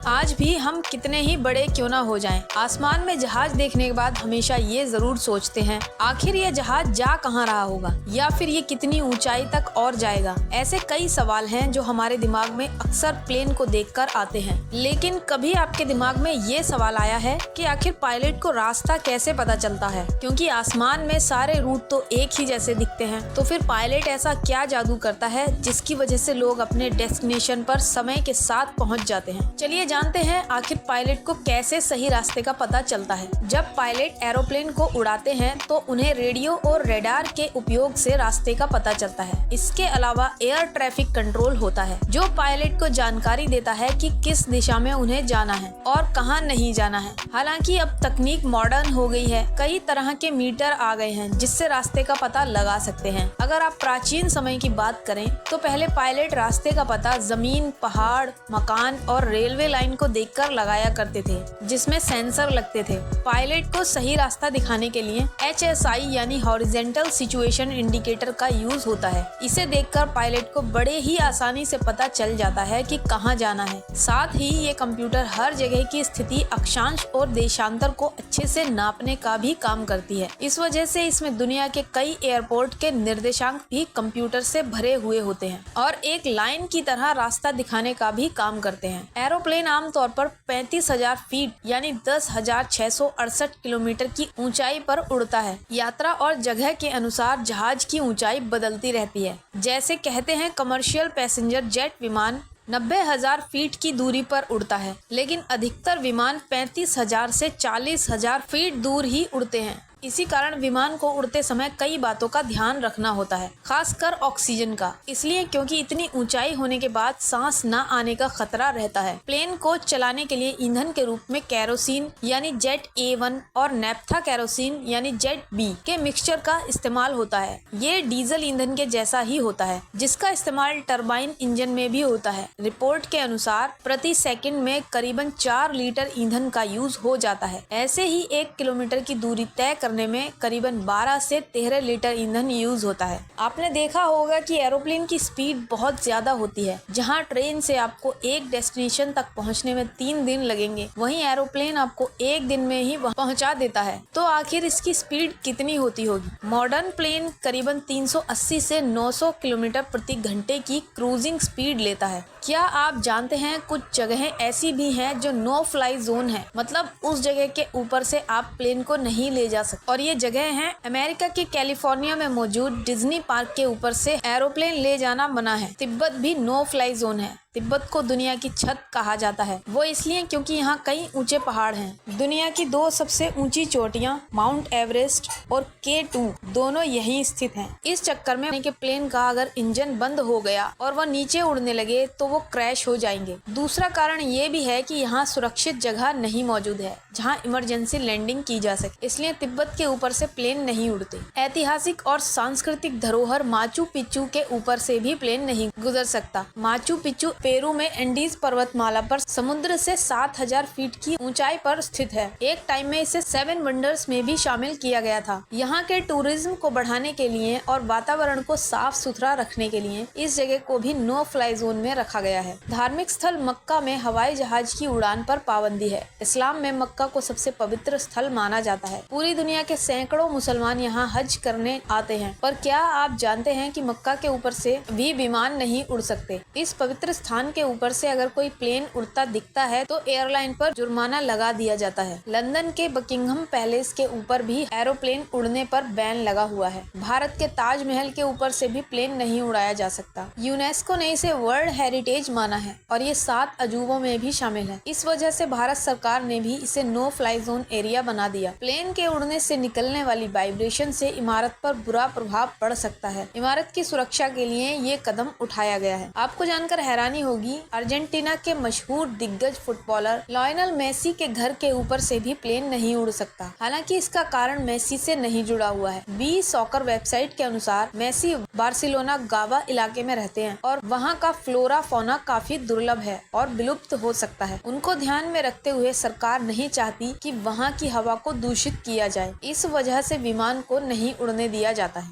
आज भी हम कितने ही बड़े क्यों ना हो जाएं, आसमान में जहाज देखने के बाद हमेशा ये जरूर सोचते हैं, आखिर ये जहाज जा कहाँ रहा होगा या फिर ये कितनी ऊंचाई तक और जाएगा। ऐसे कई सवाल हैं जो हमारे दिमाग में अक्सर प्लेन को देखकर आते हैं। लेकिन कभी आपके दिमाग में ये सवाल आया है कि आखिर पायलट को रास्ता कैसे पता चलता है? क्योंकि आसमान में सारे रूट तो एक ही जैसे दिखते हैं, तो फिर पायलट ऐसा क्या जादू करता है जिसकी वजह से लोग अपने डेस्टिनेशन पर समय के साथ पहुँच जाते हैं। चलिए जानते हैं आखिर पायलट को कैसे सही रास्ते का पता चलता है। जब पायलट एरोप्लेन को उड़ाते हैं तो उन्हें रेडियो और रडार के उपयोग से रास्ते का पता चलता है। इसके अलावा एयर ट्रैफिक कंट्रोल होता है जो पायलट को जानकारी देता है कि किस दिशा में उन्हें जाना है और कहां नहीं जाना है। हालांकि अब तकनीक मॉडर्न हो गई है, कई तरह के मीटर आ गए हैं जिससे रास्ते का पता लगा सकते हैं। अगर आप प्राचीन समय की बात करें तो पहले पायलट रास्ते का पता जमीन, पहाड़, मकान और रेलवे लाइन को देखकर लगाया करते थे, जिसमें सेंसर लगते थे। पायलट को सही रास्ता दिखाने के लिए HSI यानी हॉरिजॉन्टल सिचुएशन इंडिकेटर का यूज होता है। इसे देखकर पायलट को बड़े ही आसानी से पता चल जाता है कि कहां जाना है। साथ ही ये कंप्यूटर हर जगह की स्थिति, अक्षांश और देशांतर को अच्छे से नापने का भी काम करती है। इस वजह से इसमें दुनिया के कई एयरपोर्ट के निर्देशांक भी कंप्यूटर से भरे हुए होते हैं और एक लाइन की तरह रास्ता दिखाने का भी काम करते हैं। एरोप्लेन आमतौर पर 35,000 फीट यानी 10,668 किलोमीटर की ऊंचाई पर उड़ता है। यात्रा और जगह के अनुसार जहाज की ऊंचाई बदलती रहती है। जैसे कहते हैं कमर्शियल पैसेंजर जेट विमान 90,000 फीट की दूरी पर उड़ता है, लेकिन अधिकतर विमान 35,000 से 40,000 फीट दूर ही उड़ते हैं। इसी कारण विमान को उड़ते समय कई बातों का ध्यान रखना होता है, खासकर ऑक्सीजन का। इसलिए क्योंकि इतनी ऊंचाई होने के बाद सांस न आने का खतरा रहता है। प्लेन को चलाने के लिए ईंधन के रूप में केरोसिन यानी जेट A1 और नेफ्था केरोसिन यानी जेट B के मिक्सचर का इस्तेमाल होता है। ये डीजल ईंधन के जैसा ही होता है, जिसका इस्तेमाल टरबाइन इंजन में भी होता है। रिपोर्ट के अनुसार प्रति सेकंड में करीबन 4 लीटर ईंधन का यूज हो जाता है। ऐसे ही 1 किलोमीटर की दूरी तय करने में करीबन 12 से 13 लीटर ईंधन यूज होता है। आपने देखा होगा कि एरोप्लेन की स्पीड बहुत ज्यादा होती है। जहां ट्रेन से आपको एक डेस्टिनेशन तक पहुंचने में 3 दिन लगेंगे, वहीं एरोप्लेन आपको 1 दिन में ही पहुंचा देता है। तो आखिर इसकी स्पीड कितनी होती होगी? मॉडर्न प्लेन करीबन 380 से 900 किलोमीटर प्रति घंटे की क्रूजिंग स्पीड लेता है। क्या आप जानते हैं कुछ जगहें ऐसी भी हैं जो नो फ्लाई जोन है, मतलब उस जगह के ऊपर से आप प्लेन को नहीं ले जा सकते। और ये जगह है अमेरिका के कैलिफोर्निया में मौजूद डिज्नी पार्क के ऊपर से एरोप्लेन ले जाना मना है। तिब्बत भी नो फ्लाई जोन है। तिब्बत को दुनिया की छत कहा जाता है, वो इसलिए क्योंकि यहाँ कई ऊंचे पहाड़ हैं। दुनिया की 2 सबसे ऊंची चोटियाँ माउंट एवरेस्ट और K2 दोनों यहीं स्थित हैं। इस चक्कर में के प्लेन का अगर इंजन बंद हो गया और वह नीचे उड़ने लगे तो वो क्रैश हो जाएंगे। दूसरा कारण ये भी है कि यहाँ सुरक्षित जगह नहीं मौजूद है जहाँ इमरजेंसी लैंडिंग की जा सके, इसलिए तिब्बत के ऊपर से प्लेन नहीं उड़ते। ऐतिहासिक और सांस्कृतिक धरोहर माचू पिच्चू के ऊपर से भी प्लेन नहीं गुजर सकता। माचू पिच्चू पेरू में एंडीज पर्वतमाला पर समुद्र से 7,000 फीट की ऊंचाई पर स्थित है। एक टाइम में इसे 7 वंडर्स में भी शामिल किया गया था। यहाँ के टूरिज्म को बढ़ाने के लिए और वातावरण को साफ सुथरा रखने के लिए इस जगह को भी नो फ्लाई जोन में रखा गया है। धार्मिक स्थल मक्का में हवाई जहाज की उड़ान पर पाबंदी है। इस्लाम में मक्का को सबसे पवित्र स्थल माना जाता है। पूरी दुनिया के सैकड़ों मुसलमान यहाँ हज करने आते हैं। पर क्या आप जानते हैं कि मक्का के ऊपर से भी विमान नहीं उड़ सकते? इस पवित्र स्थान के ऊपर से अगर कोई प्लेन उड़ता दिखता है तो एयरलाइन पर जुर्माना लगा दिया जाता है। लंदन के बकिंघम पैलेस के ऊपर भी एरोप्लेन उड़ने पर बैन लगा हुआ है। भारत के ताजमहल के ऊपर से भी प्लेन नहीं उड़ाया जा सकता। यूनेस्को ने इसे वर्ल्ड हेरिटेज माना है और ये 7 अजूबों में भी शामिल है। इस वजह से भारत सरकार ने भी इसे नो फ्लाई जोन एरिया बना दिया। प्लेन के उड़ने से निकलने वाली वाइब्रेशन से इमारत पर बुरा प्रभाव पड़ सकता है। इमारत की सुरक्षा के लिए ये कदम उठाया गया है। आपको जानकर हैरानी होगी, अर्जेंटीना के मशहूर दिग्गज फुटबॉलर लायनल मेसी के घर के ऊपर से भी प्लेन नहीं उड़ सकता। हालांकि इसका कारण मेसी से नहीं जुड़ा हुआ है। बी सॉकर वेबसाइट के अनुसार मेसी बार्सिलोना गावा इलाके में रहते हैं और वहाँ का फ्लोरा फौना काफी दुर्लभ है और विलुप्त हो सकता है। उनको ध्यान में रखते हुए सरकार नहीं चाहती कि वहाँ की हवा को दूषित किया जाए। इस वजह से विमान को नहीं उड़ने दिया जाता है।